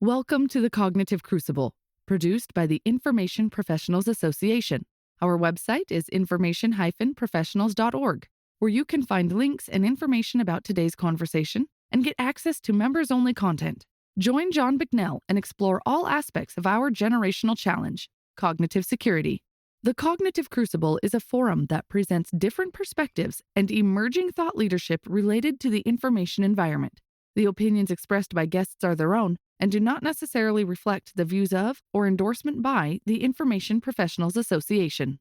Welcome to the Cognitive Crucible, produced by the Information Professionals Association. Our website is information-professionals.org, where you can find links and information about today's conversation and get access to members-only content. Join John Bicknell and explore all aspects of our generational challenge, cognitive security. The Cognitive Crucible is a forum that presents different perspectives and emerging thought leadership related to the information environment. The opinions expressed by guests are their own and do not necessarily reflect the views of or endorsement by the Information Professionals Association.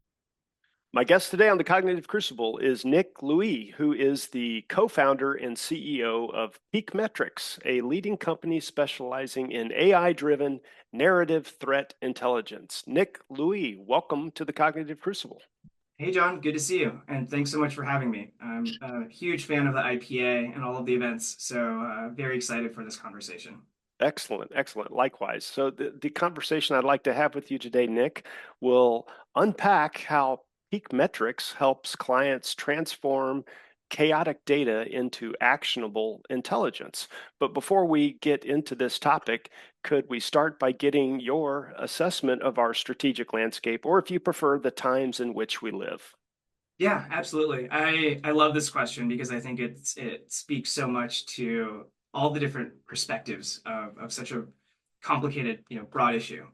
My guest today on the Cognitive Crucible is Nick Loui, who is the co-founder and CEO of Peak Metrics, a leading company specializing in AI-driven narrative threat intelligence. Nick Loui, welcome to the Cognitive Crucible. Hey, John, good to see you. And thanks so much for having me. I'm a huge fan of the IPA and all of the events, so very excited for this conversation. Excellent, excellent. Likewise. So the conversation I'd like to have with you today, Nick, will unpack how Peak Metrics helps clients transform chaotic data into actionable intelligence. But before we get into this topic, could we start by getting your assessment of our strategic landscape, or if you prefer, the times in which we live? Yeah, absolutely. I love this question because I think it speaks so much to all the different perspectives of such a complicated, broad issue.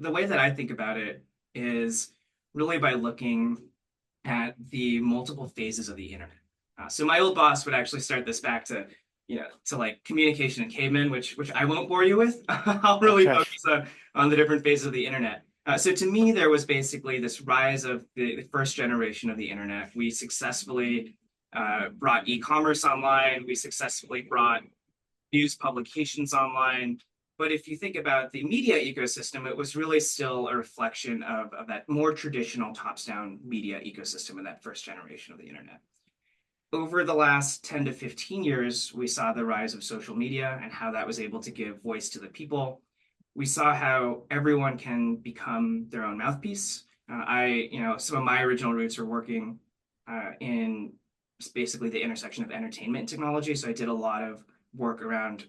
The way that I think about it is really by looking at the multiple phases of the internet. So my old boss would actually start this back to, to like communication and cavemen, which I won't bore you with. I'll really focus on the different phases of the internet. So to me, there was basically this rise of the first generation of the internet. We successfully brought e-commerce online. We successfully brought news publications online. But if you think about the media ecosystem, it was really still a reflection of that more traditional tops-down media ecosystem in that first generation of the internet. Over the last 10 to 15 years, we saw the rise of social media and how that was able to give voice to the people. We saw how everyone can become their own mouthpiece. Some of my original roots are working in basically the intersection of entertainment and technology. So I did a lot of work around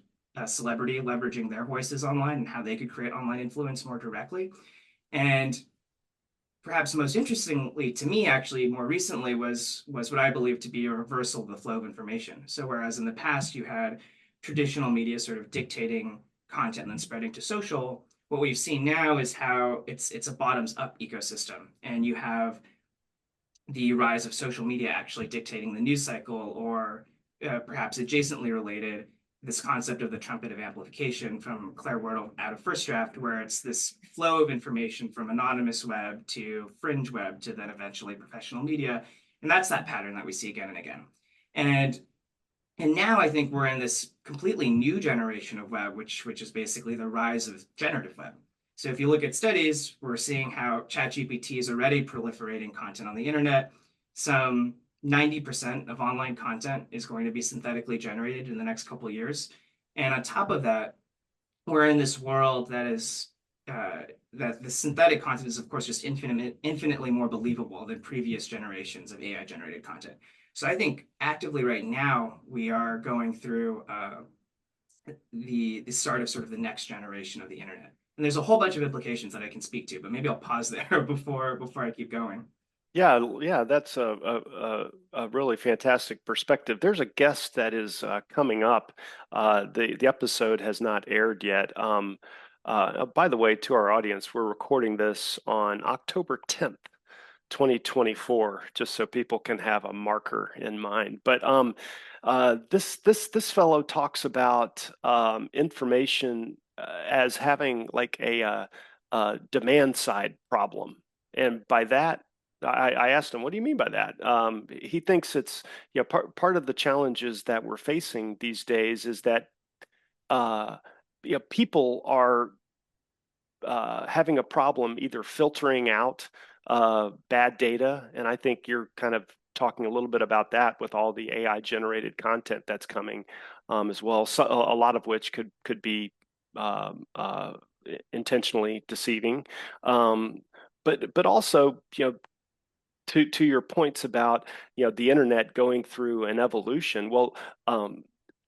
celebrity leveraging their voices online and how they could create online influence more directly. And perhaps most interestingly to me, actually, more recently was what I believe to be a reversal of the flow of information. So whereas in the past you had traditional media sort of dictating content and then spreading to social, what we've seen now is how it's a bottoms-up ecosystem. And you have the rise of social media actually dictating the news cycle, or perhaps adjacently related, this concept of the trumpet of amplification from Claire Wardle out of First Draft, where it's this flow of information from anonymous web to fringe web to then eventually professional media. And that's that pattern that we see again and again. And now I think we're in this completely new generation of web, which is basically the rise of generative web. So if you look at studies, we're seeing how ChatGPT is already proliferating content on the internet. Some 90% of online content is going to be synthetically generated in the next couple of years. And on top of that, we're in this world that is that the synthetic content is, of course, just infinitely more believable than previous generations of AI generated content. So I think actively right now, we are going through the start of sort of the next generation of the internet. And there's a whole bunch of implications that I can speak to, but maybe I'll pause there before I keep going. Yeah, that's a really fantastic perspective. There's a guest that is coming up. The episode has not aired yet. By the way, to our audience, we're recording this on October 10th, 2024, just so people can have a marker in mind. But this fellow talks about information as having like a demand side problem, and by that, I asked him, what do you mean by that? He thinks it's, part of the challenges that we're facing these days is that, people are having a problem either filtering out bad data. And I think you're kind of talking a little bit about that with all the AI generated content that's coming as well. So a lot of which could be intentionally deceiving. But also, to your points about the internet going through an evolution. Well,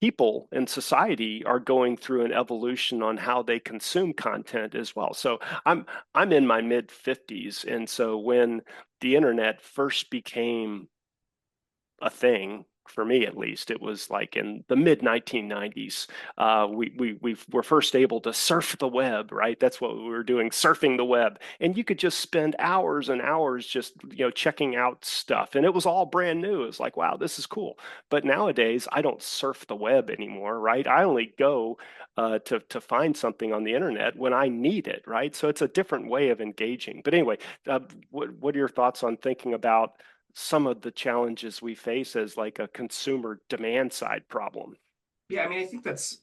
people in society are going through an evolution on how they consume content as well. So I'm in my mid 50s, and so when the internet first became a thing, for me at least, it was like in the mid 1990s. We were first able to surf the web, right? That's what we were doing, surfing the web, and you could just spend hours and hours just checking out stuff, and it was all brand new. It was like, wow, this is cool. But nowadays, I don't surf the web anymore, right? I only go to find something on the internet when I need it, right? So it's a different way of engaging. But anyway, what are your thoughts on thinking about some of the challenges we face as like a consumer demand side problem? Yeah, I mean, I think that's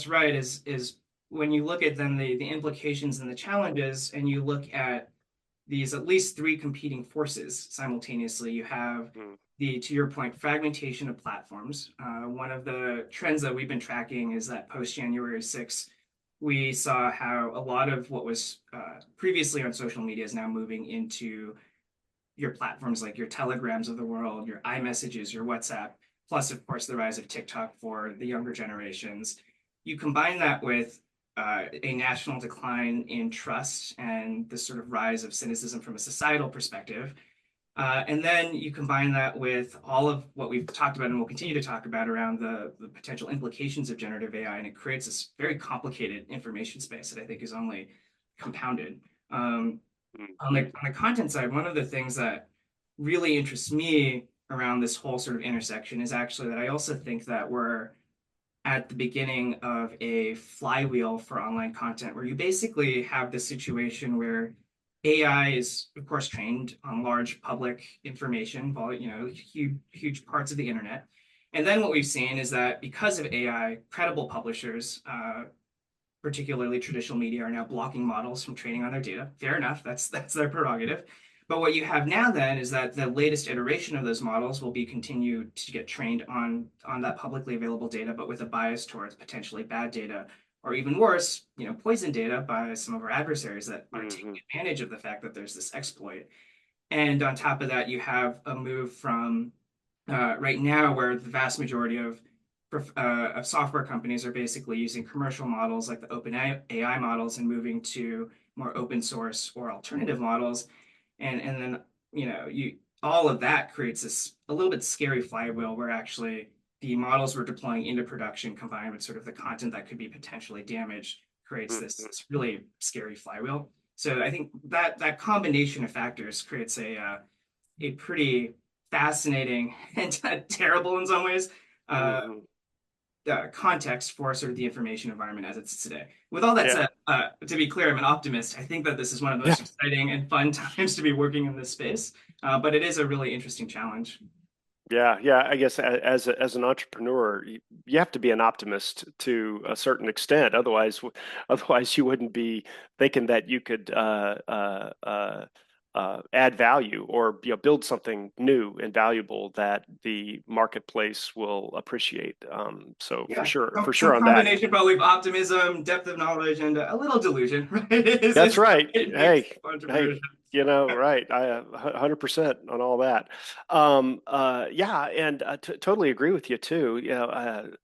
right. Is when you look at then the implications and the challenges, and you look at these at least three competing forces simultaneously. You have Mm, the, to your point, fragmentation of platforms. One of the trends that we've been tracking is that post January 6th, we saw how a lot of what was previously on social media is now moving into your platforms like your Telegrams of the world, your iMessages, your WhatsApp, plus, of course, the rise of TikTok for the younger generations. You combine that with a national decline in trust and the sort of rise of cynicism from a societal perspective. And then you combine that with all of what we've talked about and we'll continue to talk about around the potential implications of generative AI, and it creates this very complicated information space that I think is only compounded. Um, mm, on the content side, one of the things that really interests me around this whole sort of intersection is actually that I also think that we're at the beginning of a flywheel for online content where you basically have this situation where AI is, of course, trained on large public information, huge parts of the internet. And then what we've seen is that because of AI, credible publishers, particularly traditional media, are now blocking models from training on their data. Fair enough, that's their prerogative. But what you have now then is that the latest iteration of those models will be continued to get trained on that publicly available data, but with a bias towards potentially bad data, or even worse, poison data by some of our adversaries that are taking mhm, advantage of the fact that there's this exploit. And on top of that, you have a move from right now where the vast majority of software companies are basically using commercial models like the open AI models and moving to more open source or alternative models. And then, you all of that creates this a little bit scary flywheel where actually the models we're deploying into production combined with sort of the content that could be potentially damaged creates mhm. this really scary flywheel. So I think that combination of factors creates a pretty fascinating and terrible in some ways uh, Mhm. context for sort of the information environment as it's today. With all that Yeah. said, to be clear, I'm an optimist. I think that this is one of the Yeah. most exciting and fun times to be working in this space, but it is a really interesting challenge. Yeah, yeah. I guess as an entrepreneur, you have to be an optimist to a certain extent. Otherwise you wouldn't be thinking that you could add value or build something new and valuable that the marketplace will appreciate. So Yeah, for some sure on that. combination probably of optimism, depth of knowledge, and a little delusion, right? That's It's right. it makes Hey, hey, entrepreneurship. right. I 100% on all that. Yeah, and totally agree with you too.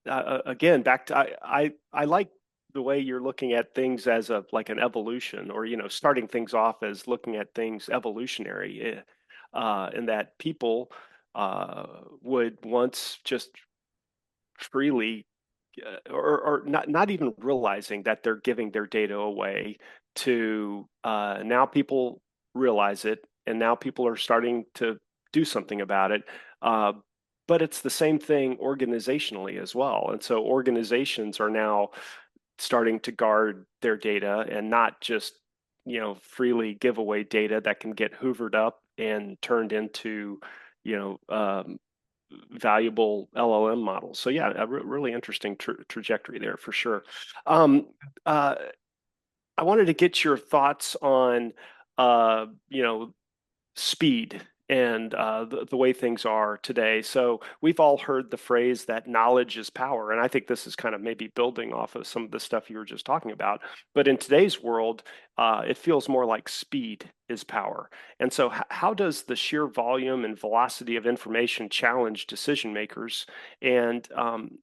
Again, back to I like the way you're looking at things as a like an evolution, or starting things off as looking at things evolutionary, in that people would once just freely or not even realizing that they're giving their data away to now people realize it, and now people are starting to do something about it. Uh, but it's the same thing organizationally as well. And so organizations are now starting to guard their data and not just freely give away data that can get hoovered up and turned into you know um, valuable LLM models. So yeah, a really interesting trajectory there for sure. Um, uh, I wanted to get your thoughts on, uh, you know, speed the way things are today. So we've all heard the phrase that knowledge is power. And I think this is kind of maybe building off of some of the stuff you were just talking about. But in today's world, it feels more like speed is power. And so how does the sheer volume and velocity of information challenge decision makers? And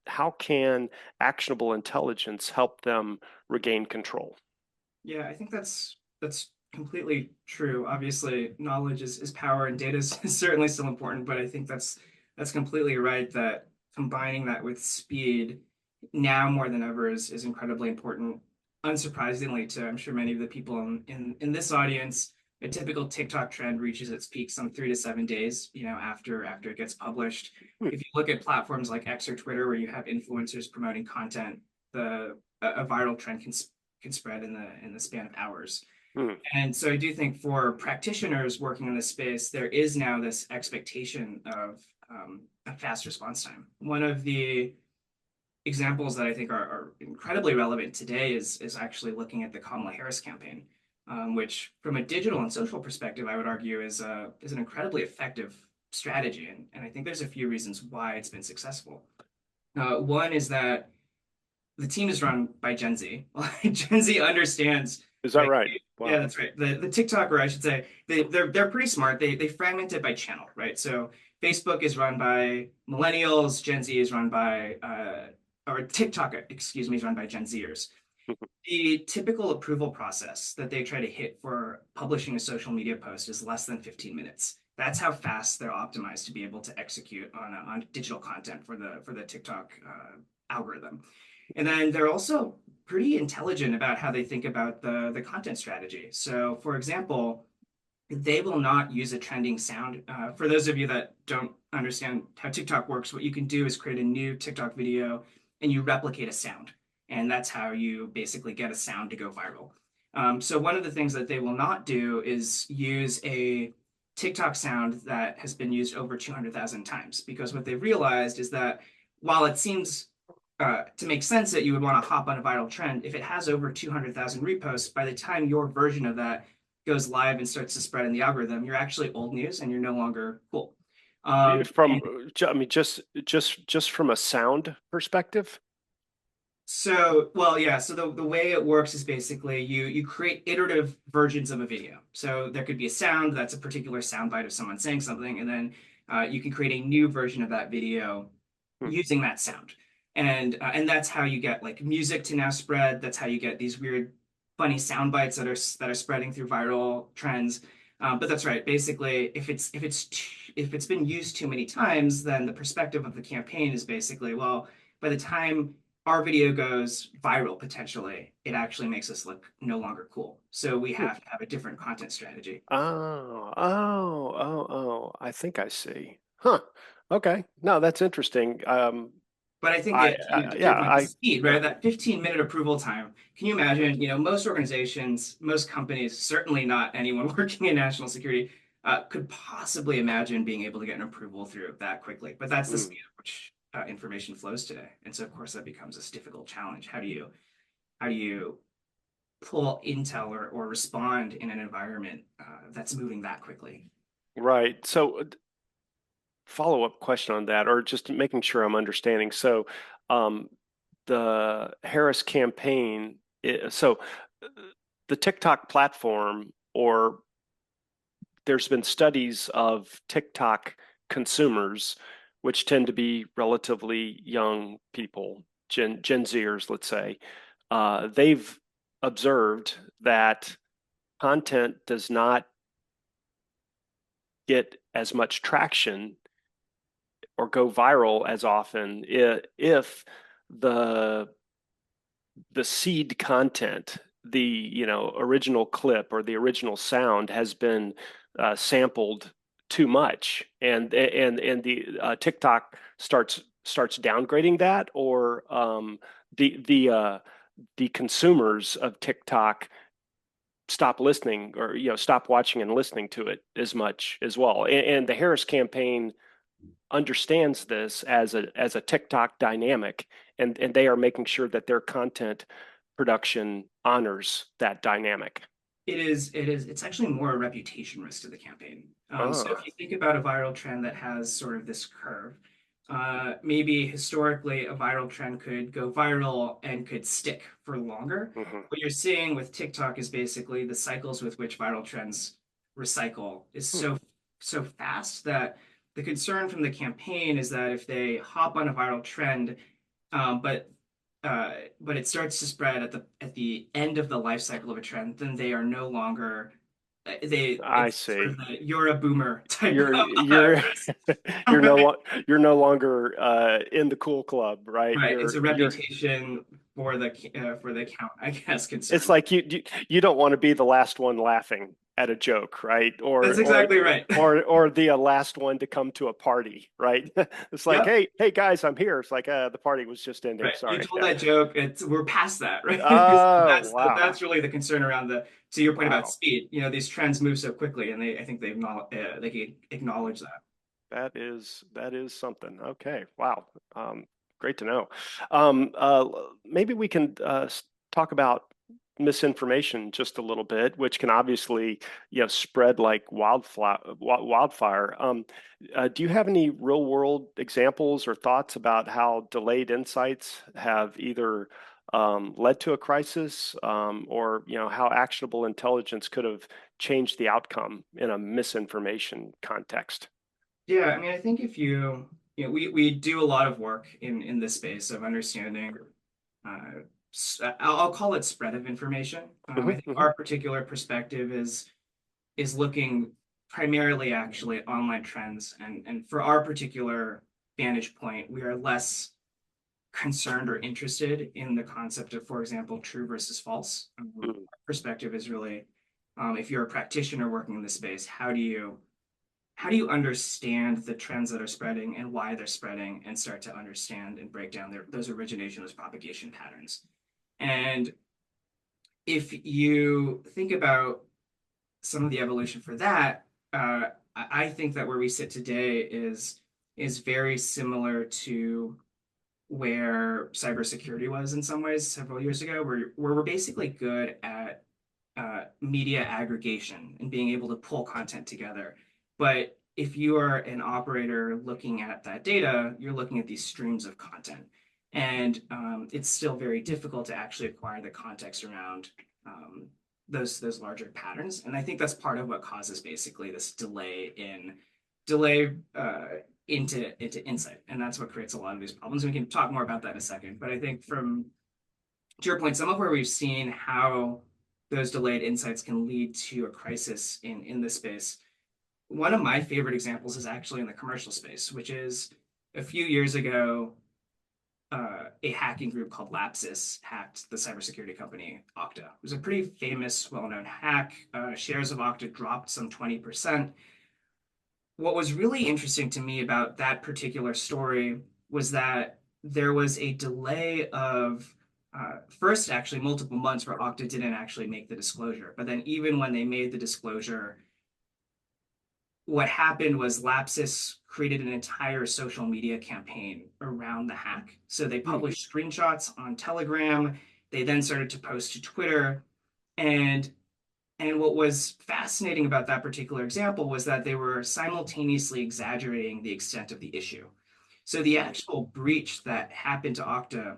how can actionable intelligence help them regain control? Yeah, I think that's completely true. Obviously, knowledge is power, and data is certainly still important, but I think that's completely right that combining that with speed now more than ever is incredibly important. Unsurprisingly, to I'm sure many of the people in this audience, a typical TikTok trend reaches its peak some 3 to 7 days, after it gets published. Hmm, If you look at platforms like X or Twitter, where you have influencers promoting content, a viral trend can spread in the span of hours. hmm. And so I do think for practitioners working in this space, there is now this expectation of a fast response time. One of the examples that I think are incredibly relevant today is actually looking at the Kamala Harris campaign, which from a digital and social perspective, I would argue is an incredibly effective strategy. And I think there's a few reasons why it's been successful. One is that the team is run by Gen Z. Gen Z understands, Is that right? right? Yeah, Wow. that's right. The TikToker, I should say, they're pretty smart. They fragment it by channel, right? So Facebook is run by millennials, Gen Z is run by or TikTok, excuse me, is run by Gen Zers. The typical approval process that they try to hit for publishing a social media post is less than 15 minutes. That's how fast they're optimized to be able to execute on digital content for the TikTok algorithm. And then they're also pretty intelligent about how they think about the content strategy. So, for example, they will not use a trending sound. For those of you that don't understand how TikTok works, what you can do is create a new TikTok video and you replicate a sound. And that's how you basically get a sound to go viral. So, one of the things that they will not do is use a TikTok sound that has been used over 200,000 times, because what they've realized is that while it seems to make sense that you would want to hop on a viral trend, if it has over 200,000 reposts, by the time your version of that goes live and starts to spread in the algorithm, you're actually old news and you're no longer cool. From, And I mean, just from a sound perspective. so, well, yeah. So the way it works is basically you create iterative versions of a video. So there could be a sound that's a particular sound bite of someone saying something, and then you can create a new version of that video Hmm. using that sound. And that's how you get like music to now spread. That's how you get these weird, funny sound bites that are spreading through viral trends. But that's right. Basically, if it's been used too many times, then the perspective of the campaign is basically, well, by the time our video goes viral potentially, it actually makes us look no longer cool. So we Hmm. have to have a different content strategy. I think I see. Huh. Okay. No, that's interesting. But I think to Yeah, your point, the speed, yeah. right? That 15-minute approval time. Can you imagine, most organizations, most companies, certainly not anyone working in national security, could possibly imagine being able to get an approval through that quickly. But that's the Hmm. speed at which information flows today. And so of course that becomes this difficult challenge. How do you pull intel or respond in an environment that's moving that quickly? Right. So, follow-up question on that, or just making sure I'm understanding. So, um, the Harris campaign, so uh, the TikTok platform, or there's been studies of TikTok consumers, which tend to be relatively young people, Gen Zers, let's say. They've observed that content does not get as much traction or go viral as often if the seed content, the original clip or the original sound has been sampled too much, and the TikTok starts downgrading that, or the consumers of TikTok stop listening, or stop watching and listening to it as much as well. And the Harris campaign understands this as a TikTok dynamic, and they are making sure that their content production honors that dynamic. It's actually more a reputation risk to the campaign. So if Ah, you think about a viral trend that has sort of this curve, maybe historically a viral trend could go viral and could stick for longer. mhm. What you're seeing with TikTok is basically the cycles with which viral trends recycle is Hmm. so fast that the concern from the campaign is that if they hop on a viral trend, um, but but it starts to spread at the end of the life cycle of a trend, then they are no longer I it's sort see. of the you're a boomer type You're risk. you're Right. you're no longer in the cool club, right? Right. It's a You're reputation for the account, I guess, it's concern. like you don't want to be the last one laughing at a joke, right? That's exactly right. Or the last one to come to a party, right? It's like, Yep. hey guys, I'm here. It's like the party was just ending. Right. You Sorry. told that joke. We're past that, right? Oh, That's wow. really the concern around to your point about Wow. speed. These trends move so quickly, and I think they can acknowledge that. That is something. Okay. Wow. Great to know. Maybe we can talk about misinformation just a little bit, which can obviously, spread like wildfire. Do you have any real world examples or thoughts about how delayed insights have either led to a crisis, or how actionable intelligence could have changed the outcome in a misinformation context? Yeah, I mean, I think if we do a lot of work in this space of understanding, I'll call it spread of information. I Hmm. think Hmm. our particular perspective is looking primarily actually at online trends, and for our particular vantage point, we are less concerned or interested in the concept of, for example, true versus false. Our perspective is really, if you're a practitioner working in this space, how do you understand the trends that are spreading and why they're spreading and start to understand and break down those origination, those propagation patterns? And if you think about some of the evolution for that, I think that where we sit today is very similar to where cybersecurity was in some ways several years ago, where we're basically good at media aggregation and being able to pull content together. But if you are an operator looking at that data, you're looking at these streams of content. And it's still very difficult to actually acquire the context around those larger patterns. And I think that's part of what causes basically this delay into insight. And that's what creates a lot of these problems. And we can talk more about that in a second. But I think from to your point, some of where we've seen how those delayed insights can lead to a crisis in this space. One of my favorite examples is actually in the commercial space, which is a few years ago, a hacking group called Lapsus hacked the cybersecurity company Okta. It was a pretty famous, well-known hack. Shares of Okta dropped some 20%. What was really interesting to me about that particular story was that there was a delay of first actually multiple months where Okta didn't actually make the disclosure. But then even when they made the disclosure, what happened was Lapsus created an entire social media campaign around the hack. So they Hmm. published screenshots on Telegram. They then started to post to Twitter. And and what was fascinating about that particular example was that they were simultaneously exaggerating the extent of the issue. So the Hmm. actual breach that happened to Okta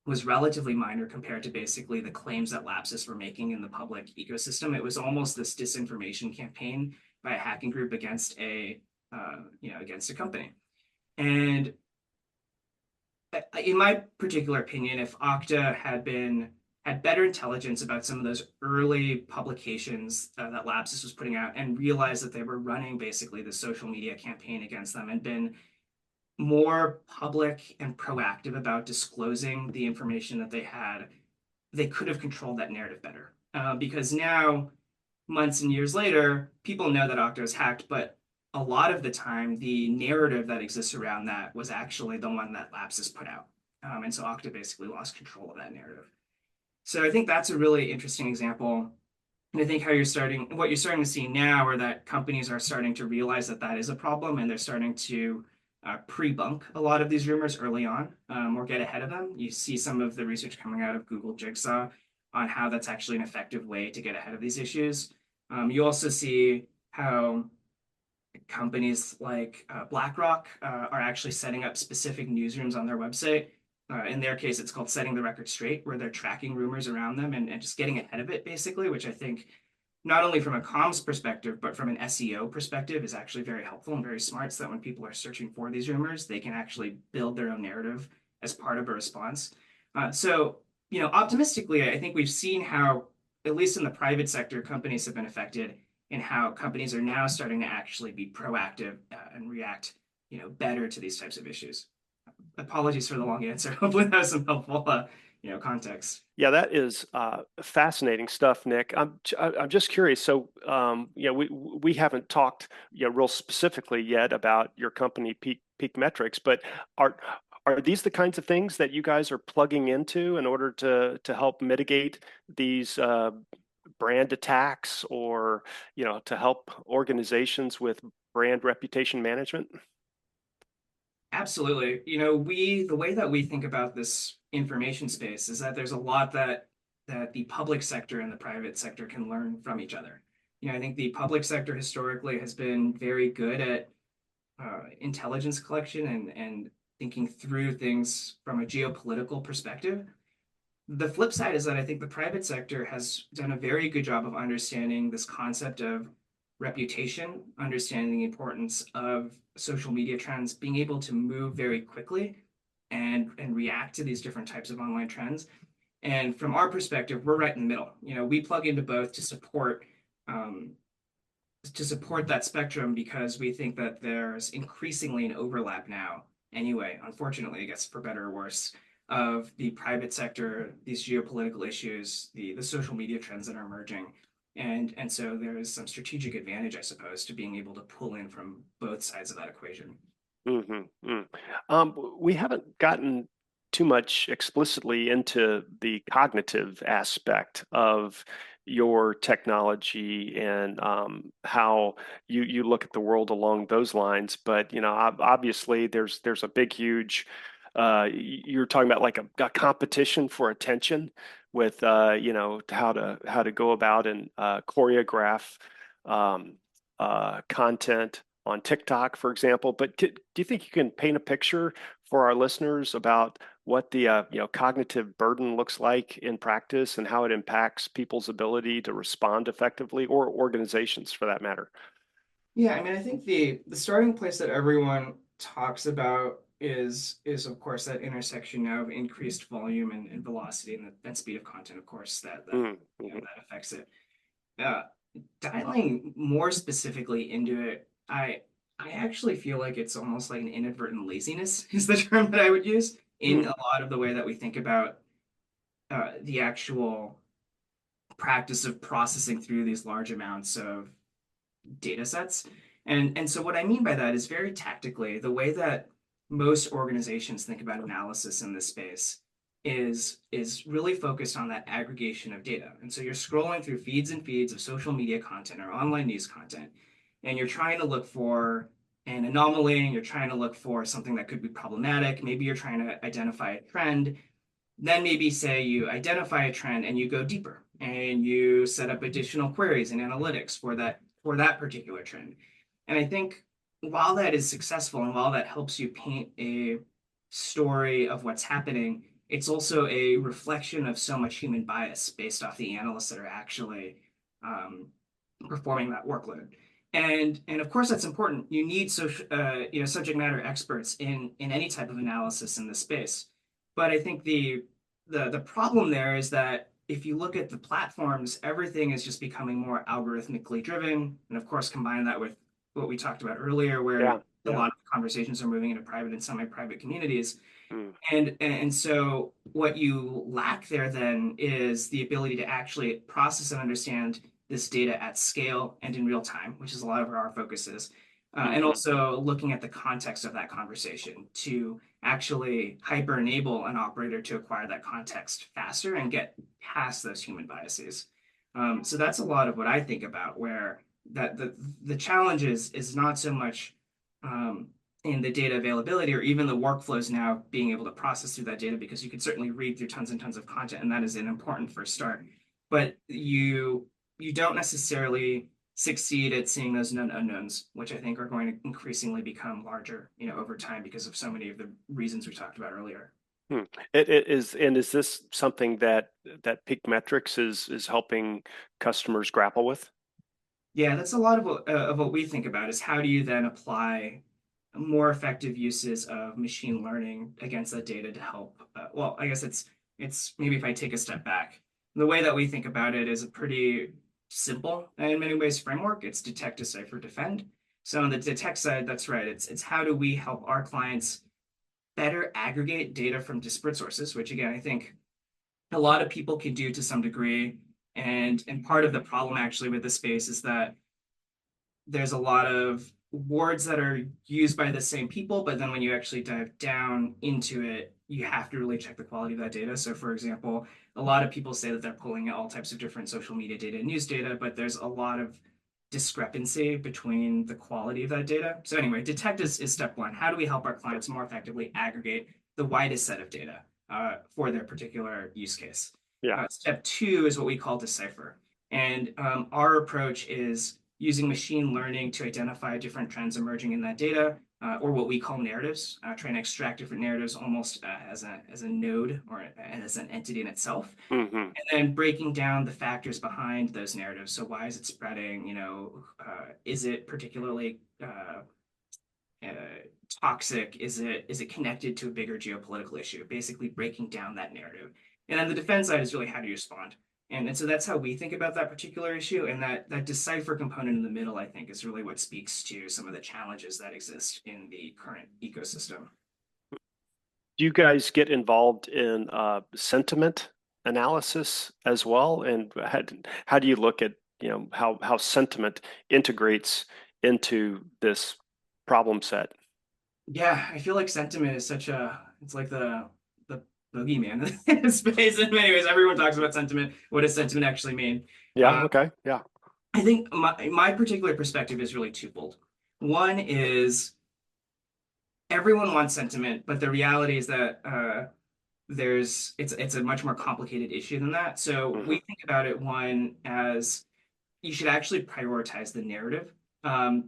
was relatively minor compared to basically the claims that Lapsus were making in the public ecosystem. It was almost this disinformation campaign by a hacking group against a company. And in my particular opinion, if Okta had better intelligence about some of those early publications that Lapsus was putting out and realized that they were running basically the social media campaign against them and been more public and proactive about disclosing the information that they had, they could have controlled that narrative better. Because now, months and years later, people know that Okta was hacked, but a lot of the time, the narrative that exists around that was actually the one that Lapsus put out. And so Okta basically lost control of that narrative. So I think that's a really interesting example. And I think what you're starting to see now are that companies are starting to realize that that is a problem and they're starting to pre-bunk a lot of these rumors early on, or get ahead of them. You see some of the research coming out of Google Jigsaw on how that's actually an effective way to get ahead of these issues. You also see how companies like BlackRock are actually setting up specific newsrooms on their website. In their case, it's called Setting the Record Straight, where they're tracking rumors around them and just getting ahead of it, basically, which I think not only from a comms perspective, but from an SEO perspective is actually very helpful and very smart, so that when people are searching for these rumors, they can actually build their own narrative as part of a response. Optimistically, I think we've seen how, at least in the private sector, companies have been affected, and how companies are now starting to actually be proactive and react, better to these types of issues. Apologies for the long answer. Hopefully that was some helpful, context. Yeah, that is fascinating stuff, Nick. I'm just curious. So, we haven't talked, real specifically yet about your company, Peak Metrics, but are these the kinds of things that you guys are plugging into in order to help mitigate these brand attacks, or to help organizations with brand reputation management? Absolutely. The way that we think about this information space is that there's a lot that the public sector and the private sector can learn from each other. I think the public sector historically has been very good at intelligence collection and thinking through things from a geopolitical perspective. The flip side is that I think the private sector has done a very good job of understanding this concept of reputation, understanding the importance of social media trends, being able to move very quickly and react to these different types of online trends. And from our perspective, we're right in the middle. We plug into both um, to support that spectrum, because we think that there's increasingly an overlap now, anyway, unfortunately, I guess for better or worse, of the private sector, these geopolitical issues, the social media trends that are emerging. And so there is some strategic advantage, I suppose, to being able to pull in from both sides of that equation. Mm-hmm. We haven't gotten too much explicitly into the cognitive aspect of your technology, and how you look at the world along those lines. But obviously, there's a big, huge. You're talking about like a competition for attention with how to go about and choreograph content on TikTok, for example. But do you think you can paint a picture for our listeners about what the cognitive burden looks like in practice, and how it impacts people's ability to respond effectively, or organizations for that matter? Yeah, I mean, I think the starting place that everyone talks about is of course that intersection now of increased volume and velocity and speed of content, of course, Mm-hmm. that affects it. Uh, Dialing more specifically into it, I actually feel like it's almost like an inadvertent laziness is the term that I would use in a lot of the way that we think about the actual practice of processing through these large amounts of data sets. And so what I mean by that is, very tactically, the way that most organizations think about analysis in this space is really focused on that aggregation of data. And so you're scrolling through feeds and feeds of social media content or online news content, and you're trying to look for an anomaly, and you're trying to look for something that could be problematic. Maybe you're trying to identify a trend. Then maybe say you identify a trend and you go deeper and you set up additional queries and analytics for that particular trend. And I think while that is successful and while that helps you paint a story of what's happening, it's also a reflection of so much human bias based off the analysts that are actually um, performing that workload. And of course that's important. You need subject matter experts in any type of analysis in this space. But I think the problem there is that if you look at the platforms, everything is just becoming more algorithmically driven. And of course, combine that with what we talked about earlier, where Yeah, a yeah. lot of conversations are moving into private and semi-private communities. Mm. And so what you lack there then is the ability to actually process and understand this data at scale and in real time, which is a lot of our focus is. And Mm-hmm. also looking at the context of that conversation to actually hyper enable an operator to acquire that context faster and get past those human biases. So that's a lot of what I think about, where that the challenge is not so much in the data availability or even the workflows now being able to process through that data, because you can certainly read through tons and tons of content, and that is an important first start. But you don't necessarily succeed at seeing those known unknowns, which I think are going to increasingly become larger, over time because of so many of the reasons we talked about earlier. Hmm. It is, and is this something that Peak Metrics is helping customers grapple with? Yeah, that's a lot of what we think about is how do you then apply more effective uses of machine learning against that data to help. Well, I guess it's maybe if I take a step back, the way that we think about it is a pretty simple in many ways framework. It's detect, decipher, defend. So on the detect side, that's right. It's how do we help our clients better aggregate data from disparate sources, which again I think a lot of people can do to some degree. And part of the problem actually with this space is that there's a lot of words that are used by the same people, but then when you actually dive down into it, you have to really check the quality of that data. So, for example, a lot of people say that they're pulling all types of different social media data and news data, but there's a lot of discrepancy between the quality of that data. So, anyway, detect is step one. How do we help our clients more effectively aggregate the widest set of data for their particular use case? Yeah. Step two is what we call decipher. And our approach is using machine learning to identify different trends emerging in that data, or what we call narratives, trying to extract different narratives almost as a node or as an entity in itself, Hmm. and then breaking down the factors behind those narratives. So why is it spreading? Is it particularly uh, toxic? Is it connected to a bigger geopolitical issue? Basically breaking down that narrative. And then the defense side is really how do you respond? And so that's how we think about that particular issue. And that decipher component in the middle, I think, is really what speaks to some of the challenges that exist in the current ecosystem. Do you guys get involved in sentiment analysis as well? And how do you look at, how sentiment integrates into this problem set? Yeah, I feel like sentiment is it's like the boogeyman in space in many ways. Everyone talks about sentiment. What does sentiment actually mean? Yeah, Uh, okay. Yeah. I think my particular perspective is really twofold. One is everyone wants sentiment, but the reality is that it's a much more complicated issue than that. So we Hmm. think about it one as you should actually prioritize the narrative,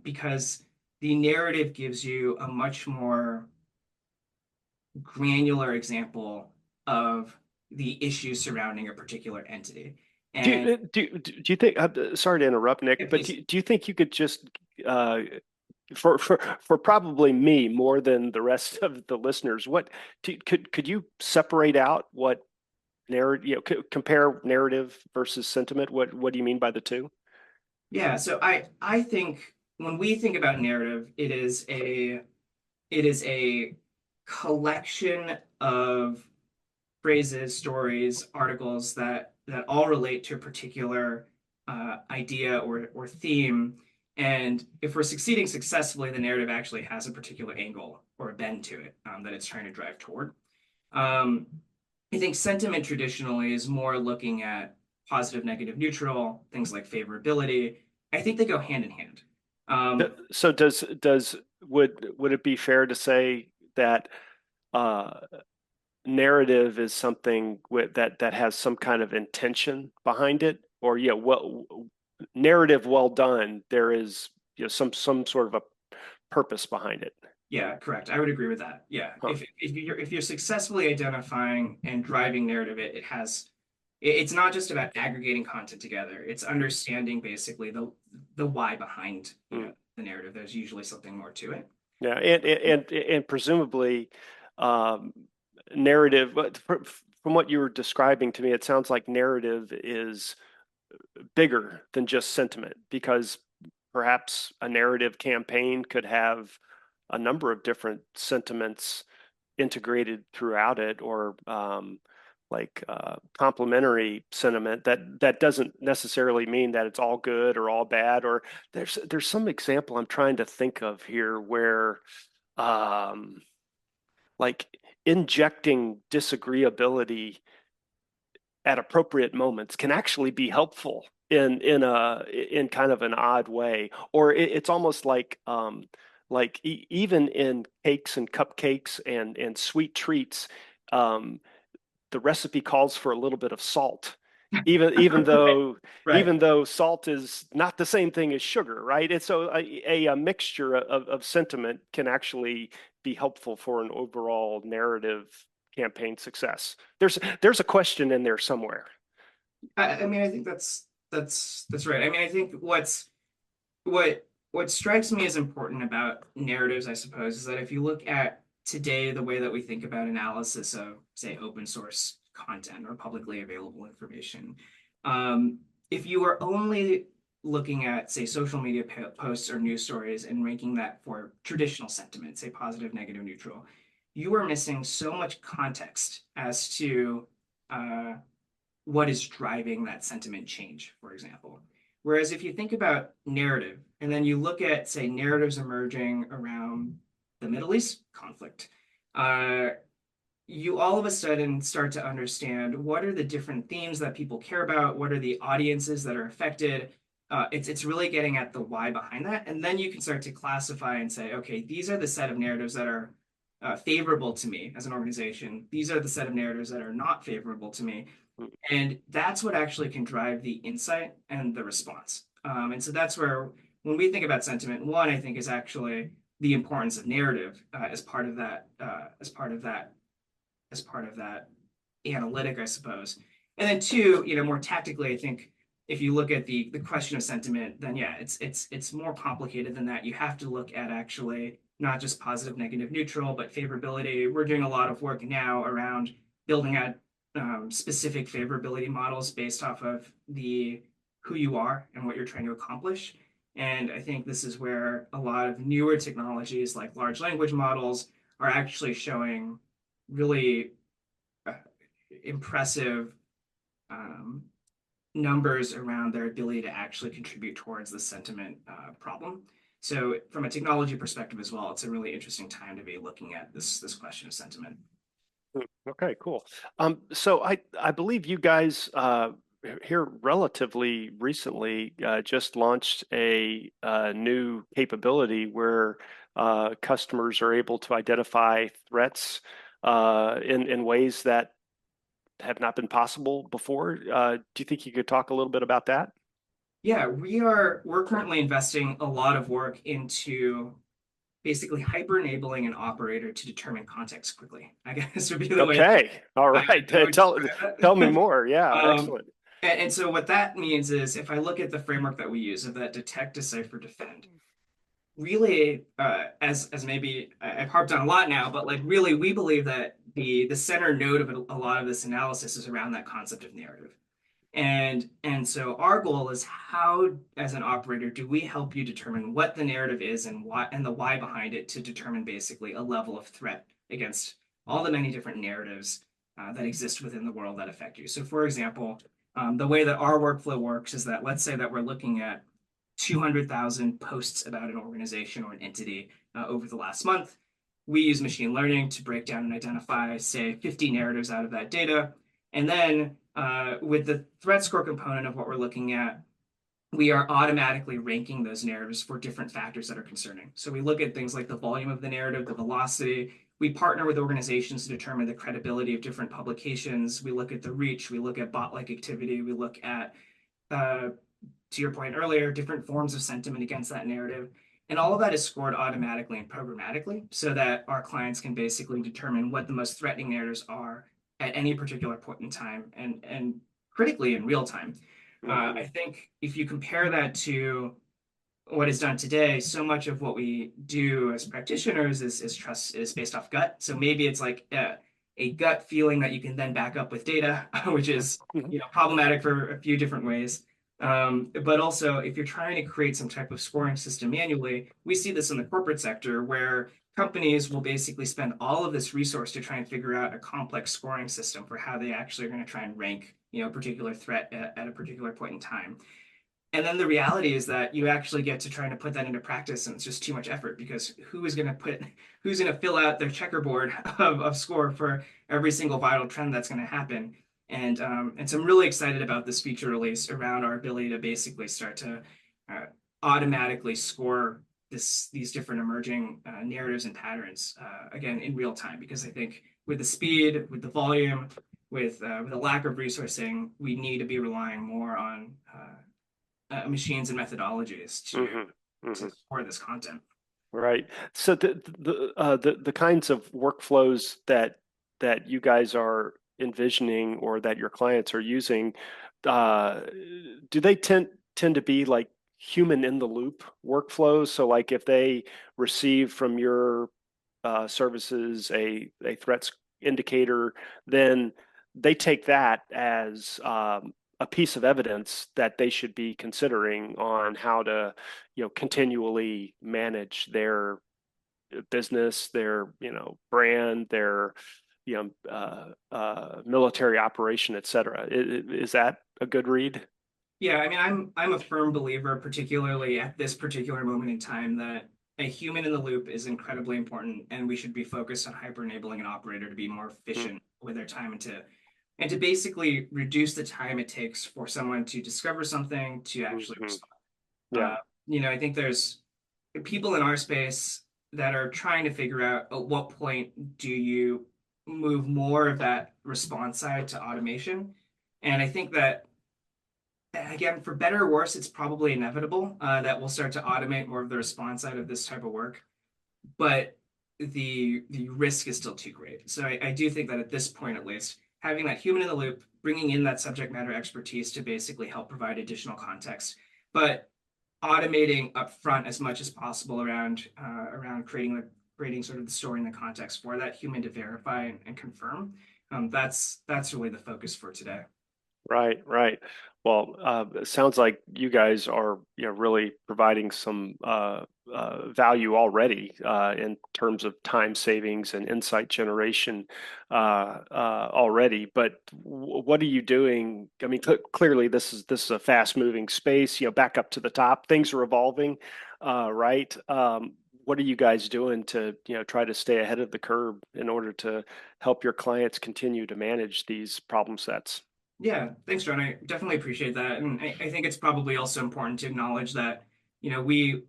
because the narrative gives you a much more granular example of the issues surrounding a particular entity. Do And you, do you think, sorry to interrupt, Nick, but please, do you think you could just, uh, for probably me more than the rest of the listeners, could you separate out what narrative, compare narrative versus sentiment? What do you mean by the two? yeah, so I think when we think about narrative, it is a collection of phrases, stories, articles that all relate to a particular idea or theme. And if we're succeeding successfully, the narrative actually has a particular angle or a bend to it, that it's trying to drive toward. Um, I think sentiment traditionally is more looking at positive, negative, neutral, things like favorability. I think they go hand in hand. So would it be fair to say that uh, narrative is something that has some kind of intention behind it, or yeah, well, narrative well done, there is some sort of a purpose behind it. Yeah, correct. I would agree with that. Yeah, Huh. if you're successfully identifying and driving narrative, it's not just about aggregating content together. It's understanding basically the why behind Mm. the narrative. There's usually something more to it. Yeah, and presumably, um, narrative. But from what you were describing to me, it sounds like narrative is bigger than just sentiment, because perhaps a narrative campaign could have a number of different sentiments integrated throughout it, or complementary sentiment that doesn't necessarily mean that it's all good or all bad. Or there's some example I'm trying to think of here where um, like injecting disagreeability at appropriate moments can actually be helpful in kind of an odd way. Or it's almost like like even in cakes and cupcakes and sweet treats, um, the recipe calls for a little bit of salt, even Right, though right. salt is not the same thing as sugar, right? And so a mixture of sentiment can actually be helpful for an overall narrative campaign success. There's a question in there somewhere. I mean, I think that's right. I mean, I think what what strikes me as important about narratives, I suppose, is that if you look at today the way that we think about analysis of, say, open source content or publicly available information, um, if you are only looking at, say, social media posts or news stories and ranking that for traditional sentiment, say positive, negative, neutral, you are missing so much context as to uh, what is driving that sentiment change, for example. Whereas if you think about narrative, and then you look at, say, narratives emerging around the Middle East conflict, uh, you all of a sudden start to understand what are the different themes that people care about, what are the audiences that are affected. It's really getting at the why behind that, and then you can start to classify and say, okay, these are the set of narratives that are favorable to me as an organization. These are the set of narratives that are not favorable to me, and that's what actually can drive the insight and the response. And so that's where, when we think about sentiment, one, I think, is actually the importance of narrative as part of that, as part of that analytic, I suppose. And then two, more tactically, I think if you look at the question of sentiment, then yeah, it's more complicated than that. You have to look at actually not just positive, negative, neutral, but favorability. We're doing a lot of work now around building out specific favorability models based off of the who you are and what you're trying to accomplish. And I think this is where a lot of newer technologies like large language models are actually showing really uh, impressive um, numbers around their ability to actually contribute towards the sentiment problem. So from a technology perspective as well, it's a really interesting time to be looking at this question of sentiment. Okay, cool. So I believe you guys here relatively recently just launched a new capability where customers are able to identify threats in ways that have not been possible before. Do you think you could talk a little bit about that? Yeah, we're currently investing a lot of work into basically hyper enabling an operator to determine context quickly, I guess would be the way Okay, all right. I would Tell describe tell me that. more. Yeah, Um, excellent. and so what that means is if I look at the framework that we use of that detect, decipher, defend, really, as maybe I've harped on a lot now, but like really, we believe that the center node of a lot of this analysis is around that concept of narrative. And so our goal is how, as an operator, do we help you determine what the narrative is and why and the why behind it to determine basically a level of threat against all the many different narratives that exist within the world that affect you. So, for example, the way that our workflow works is that let's say that we're looking at 200,000 posts about an organization or an entity over the last month. We use machine learning to break down and identify, say, 50 narratives out of that data. And then with the threat score component of what we're looking at, we are automatically ranking those narratives for different factors that are concerning. So we look at things like the volume of the narrative, the velocity. We partner with organizations to determine the credibility of different publications. We look at the reach. We look at bot-like activity. We look at uh, to your point earlier, different forms of sentiment against that narrative. And all of that is scored automatically and programmatically so that our clients can basically determine what the most threatening narratives are at any particular point in time and critically in real time. I Mhm. think if you compare that to what is done today, so much of what we do as practitioners is trust is based off gut. So maybe it's like a gut feeling that you can then back up with data, which is Mhm. problematic for a few different ways. But also, if you're trying to create some type of scoring system manually, we see this in the corporate sector where companies will basically spend all of this resource to try and figure out a complex scoring system for how they actually are going to try and rank, a particular threat at a particular point in time. And then the reality is that you actually get to trying to put that into practice, and it's just too much effort because who's going to fill out their checkerboard of score for every single vital trend that's going to happen. And so I'm really excited about this feature release around our ability to basically start to uh, automatically score these different emerging narratives and patterns again in real time, because I think with the speed, with the volume, with the lack of resourcing, we need to be relying more on machines and methodologies to support this content. Right. So the kinds of workflows that you guys are envisioning or that your clients are using, do they tend to be like human in the loop workflows? So like if they receive from your services a threats indicator, then they take that as a piece of evidence that they should be considering on how to, continually manage their business, their, brand, their, military operation, et cetera. Is that a good read? Yeah, I mean, I'm a firm believer, particularly at this particular moment in time, that a human in the loop is incredibly important, and we should be focused on hyper enabling an operator to be more efficient with their time and to basically reduce the time it takes for someone to discover something to actually respond. Yeah. I think there's people in our space that are trying to figure out at what point do you move more of that response side to automation. And I think that, again, for better or worse, it's probably inevitable that we'll start to automate more of the response side of this type of work. But the risk is still too great. So I do think that at this point, at least, having that human in the loop, bringing in that subject matter expertise to basically help provide additional context, but automating upfront as much as possible around creating sort of the story and the context for that human to verify and confirm. That's really the focus for today. Right, right. Well, it sounds like you guys are, really providing some value already in terms of time savings and insight generation already. But what are you doing? I mean, clearly this is a fast-moving space. Back up to the top, things are evolving, right? What are you guys doing to, try to stay ahead of the curve in order to help your clients continue to manage these problem sets? Yeah, thanks, John. I definitely appreciate that, and I think it's probably also important to acknowledge that we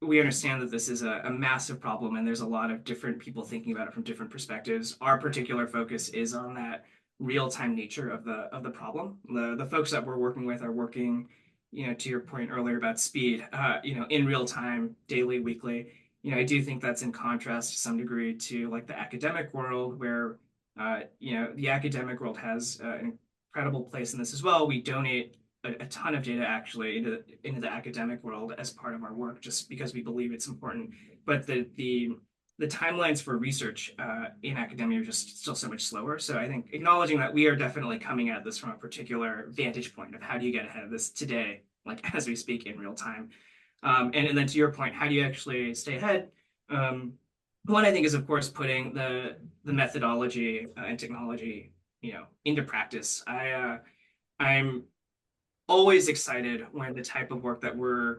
understand that this is a massive problem, and there's a lot of different people thinking about it from different perspectives. Our particular focus is on that real-time nature of the problem. The folks that we're working with are working, to your point earlier about speed, in real time, daily, weekly. I do think that's in contrast to some degree to like the academic world, where the academic world has an incredible place in this as well. We donate a ton of data actually into the academic world as part of our work, just because we believe it's important. But the timelines for research in academia are just still so much slower. So I think acknowledging that we are definitely coming at this from a particular vantage point of how do you get ahead of this today, like as we speak in real time. And then to your point, how do you actually stay ahead? One, I think, is of course putting the methodology and technology, into practice. I'm always excited when the type of work that we're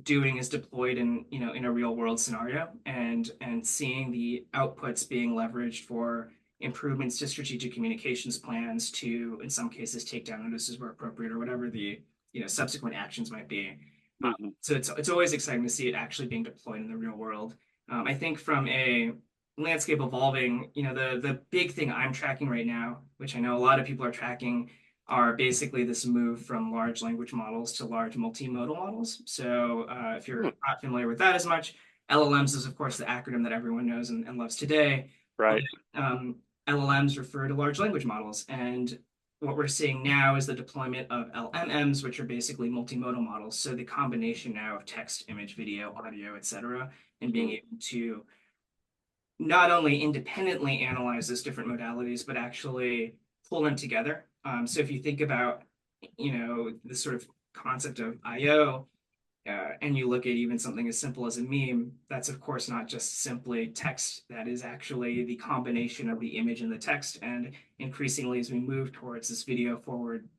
doing is deployed in a real world scenario, and seeing the outputs being leveraged for improvements to strategic communications plans, to in some cases take down notices where appropriate, or whatever the subsequent actions might be. So it's always exciting to see it actually being deployed in the real world. I think from a landscape evolving, the big thing I'm tracking right now, which I know a lot of people are tracking, are basically this move from large language models to large multimodal models. So if you're not familiar with that as much, LLMs is of course the acronym that everyone knows and loves today. Right. LLMs refer to large language models, and what we're seeing now is the deployment of LMMs, which are basically multimodal models. So the combination now of text, image, video, audio, etc., and being able to not only independently analyze those different modalities, but actually pull them together. So if you think about, the sort of concept of I/O, and you look at even something as simple as a meme, that's of course not just simply text. That is actually the combination of the image and the text. And increasingly, as we move towards this video forward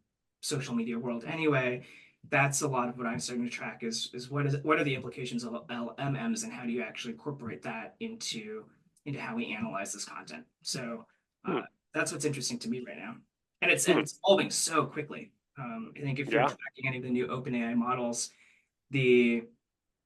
social media world anyway, that's a lot of what I'm starting to track is what are the implications of LMMs, and how do you actually incorporate that into how we analyze this content. So that's what's interesting to me right now. And it's evolving so quickly. I think if you're tracking any of the new OpenAI models, the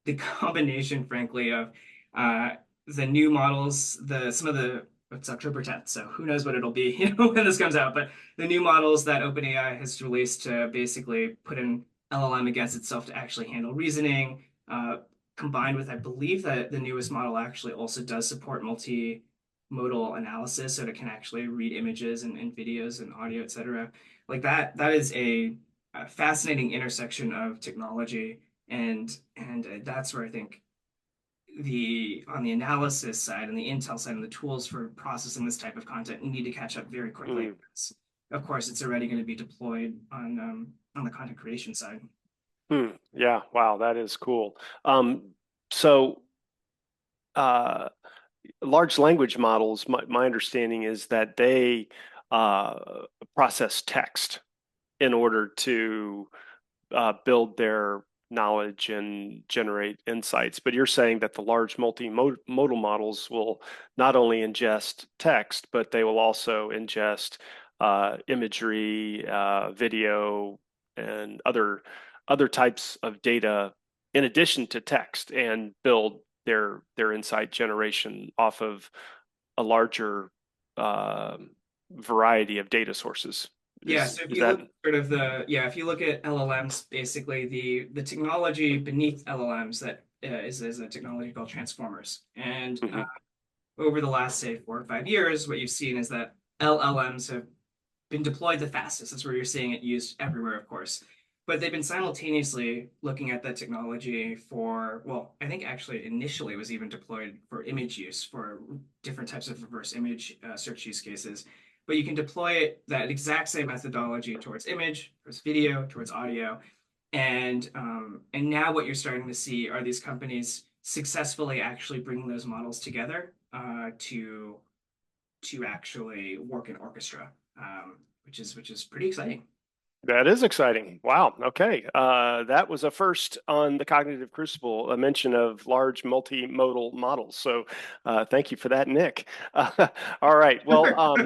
the combination, frankly, of the new models, some of the it's October 10th, so who knows what it'll be, when this comes out. But the new models that OpenAI has released to basically put an LLM against itself to actually handle reasoning, combined with, I believe that the newest model actually also does support multimodal analysis, so it can actually read images and videos and audio, etc. Like that is a fascinating intersection of technology, and that's where I think on the analysis side and the intel side and the tools for processing this type of content need to catch up very quickly. Mm. Of course, it's already going to be deployed on the content creation side. Yeah, wow, that is cool. So large language models, my understanding is that they process text in order to build their knowledge and generate insights. But you're saying that the large multimodal models will not only ingest text, but they will also ingest imagery, video, and other types of data in addition to text, and build their insight generation off of a larger uh, variety of data sources. Yeah, so if Is you that look if you look at LLMs, basically the technology beneath LLMs that is a technology called transformers. And Mhm. over the last, say, 4 or 5 years, what you've seen is that LLMs have been deployed the fastest. That's where you're seeing it used everywhere, of course. But they've been simultaneously looking at that technology for, well, I think actually initially it was even deployed for image use for different types of reverse image search use cases. But you can deploy that exact same methodology towards image, towards video, towards audio, and now what you're starting to see are these companies successfully actually bringing those models together to actually work in orchestra, which is pretty exciting. That is exciting. Wow. Okay. That was a first on the Cognitive Crucible, a mention of large multimodal models. So thank you for that, Nick. All right. Well,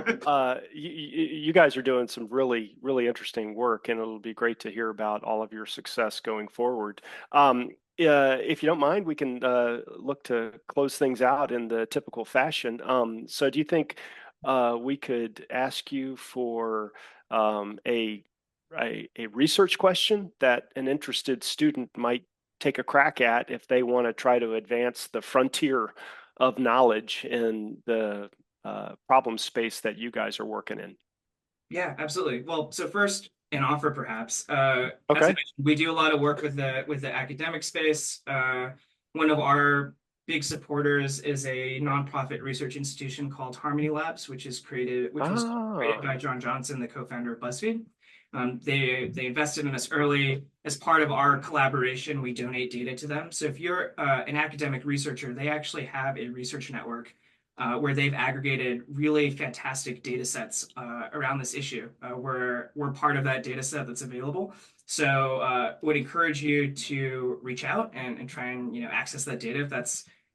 you guys are doing some really, really interesting work, and it'll be great to hear about all of your success going forward. If you don't mind, we can look to close things out in the typical fashion. So do you think we could ask you for a research question that an interested student might take a crack at if they want to try to advance the frontier of knowledge in the problem space that you guys are working in? Yeah, absolutely. Well, so first, an offer perhaps. As I Okay. mentioned, we do a lot of work with the academic space. One of our big supporters is a nonprofit research institution called Harmony Labs, which was created Ah, by John Johnson, the co-founder of BuzzFeed. They invested in us early. As part of our collaboration, we donate data to them. So if you're an academic researcher, they actually have a research network where they've aggregated really fantastic data sets around this issue. We're part of that data set that's available. So would encourage you to reach out and try and access that data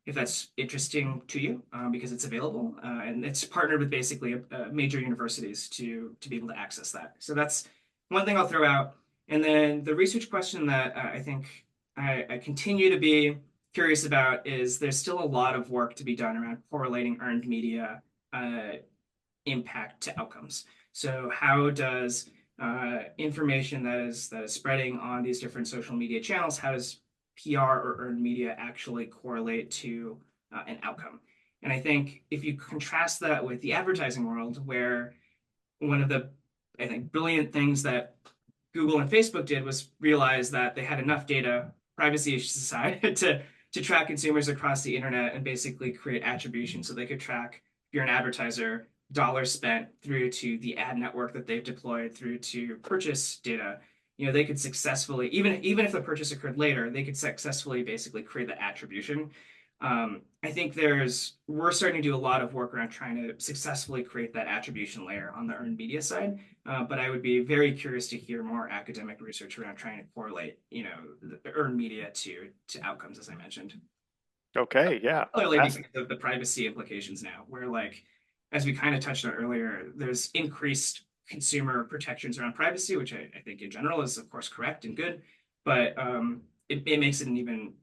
if that's interesting to you, because it's available and it's partnered with basically major universities to be able to access that. So that's one thing I'll throw out. And then the research question that I think I continue to be curious about is there's still a lot of work to be done around correlating earned media uh, impact to outcomes. So how does information that is spreading on these different social media channels, how does PR or earned media actually correlate to an outcome? And I think if you contrast that with the advertising world, where one of the, I think, brilliant things that Google and Facebook did was realize that they had enough data, privacy issues aside, to track consumers across the internet and basically create attribution so they could track if you're an advertiser, dollars spent through to the ad network that they've deployed through to purchase data. They could successfully, even if the purchase occurred later, they could successfully basically create the attribution. I think we're starting to do a lot of work around trying to successfully create that attribution layer on the earned media side. But I would be very curious to hear more academic research around trying to correlate, the earned media to outcomes, as I mentioned. okay. Yeah. Clearly because of the privacy implications now, where like, as we kind of touched on earlier, there's increased consumer protections around privacy, which I think in general is of course correct and good. But it makes it an even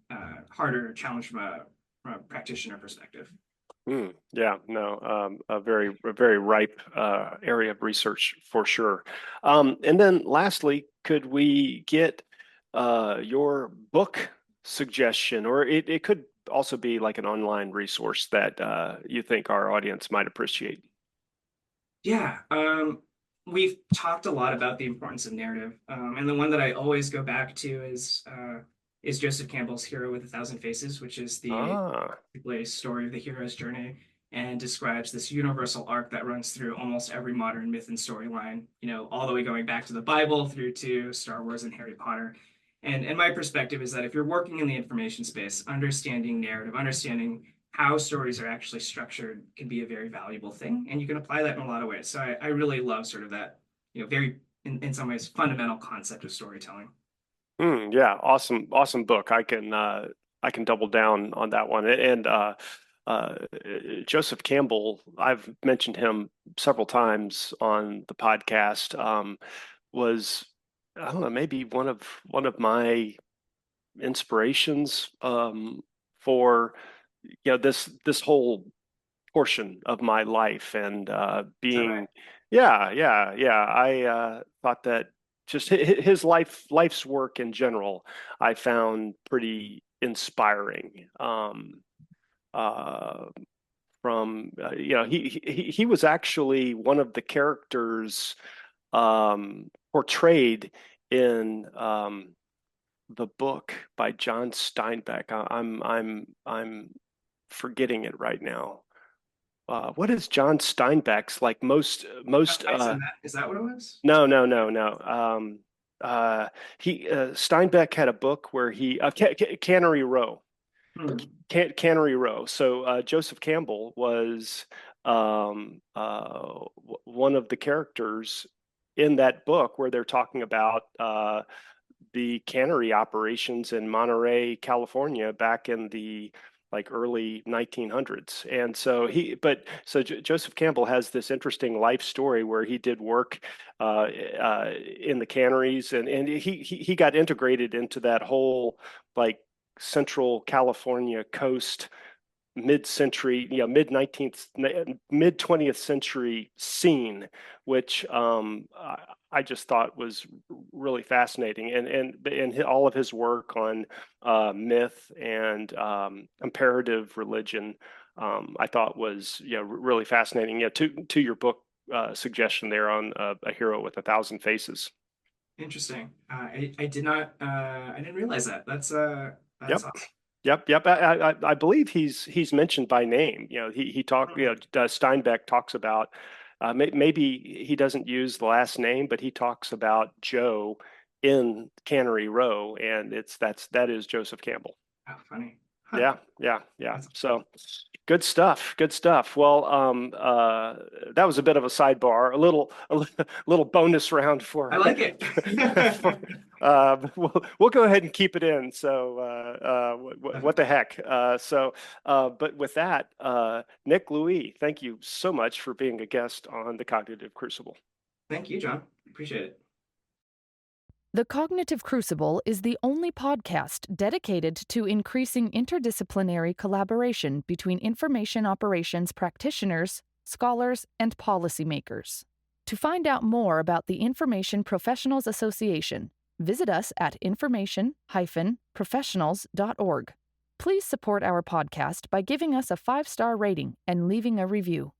harder challenge from a practitioner perspective. Yeah, no, a very ripe area of research for sure. And then lastly, could we get your book suggestion, or it could also be like an online resource that you think our audience might appreciate? Yeah, we've talked a lot about the importance of narrative, and the one that I always go back to is Joseph Campbell's Hero with a Thousand Faces, which is the Ah, story of the hero's journey and describes this universal arc that runs through almost every modern myth and storyline, all the way going back to the Bible through to Star Wars and Harry Potter. And my perspective is that if you're working in the information space, understanding narrative, understanding how stories are actually structured can be a very valuable thing, and you can apply that in a lot of ways. So I really love sort of that, very in some ways fundamental concept of storytelling. yeah, awesome book. I can double down on that one. And uh, Joseph Campbell, I've mentioned him several times on the podcast. Was I don't know, maybe one of my inspirations for this whole portion of my life and Is that right? being yeah. I thought that just his life's work in general I found pretty inspiring. Uh, from he was actually one of the characters portrayed in the book by John Steinbeck. I'm forgetting it right now. What is John Steinbeck's like most Ice and that, is that what it was? no. He Steinbeck had a book where he Cannery Row. Hmm. Cannery Row. So Joseph Campbell was one of the characters in that book where they're talking about the cannery operations in Monterey, California, back in the like early 1900s. And so Joseph Campbell has this interesting life story where he did work in the canneries, and he got integrated into that whole like Central California coast mid-century, mid 20th century scene, which I just thought was really fascinating, and all of his work on myth and comparative religion, I thought was really fascinating. Yeah, to your book suggestion there on A Hero with a Thousand Faces. Interesting. I did not I didn't realize that. That's Yep. awesome. Yep. I believe he's mentioned by name. He talked. Hmm. Steinbeck talks about maybe he doesn't use the last name, but he talks about Joe in Cannery Row, and that is Joseph Campbell. Oh, funny. Huh. Yeah. That's So good stuff. Good stuff. Well, that was a bit of a sidebar, a little bonus round I for, like it. for we'll go ahead and keep it in. So what the heck? But with that, Nick, Loui, thank you so much for being a guest on the Cognitive Crucible. Thank you, John. Appreciate it. The Cognitive Crucible is the only podcast dedicated to increasing interdisciplinary collaboration between information operations practitioners, scholars, and policymakers. To find out more about the Information Professionals Association, visit us at information-professionals.org. Please support our podcast by giving us a 5-star rating and leaving a review.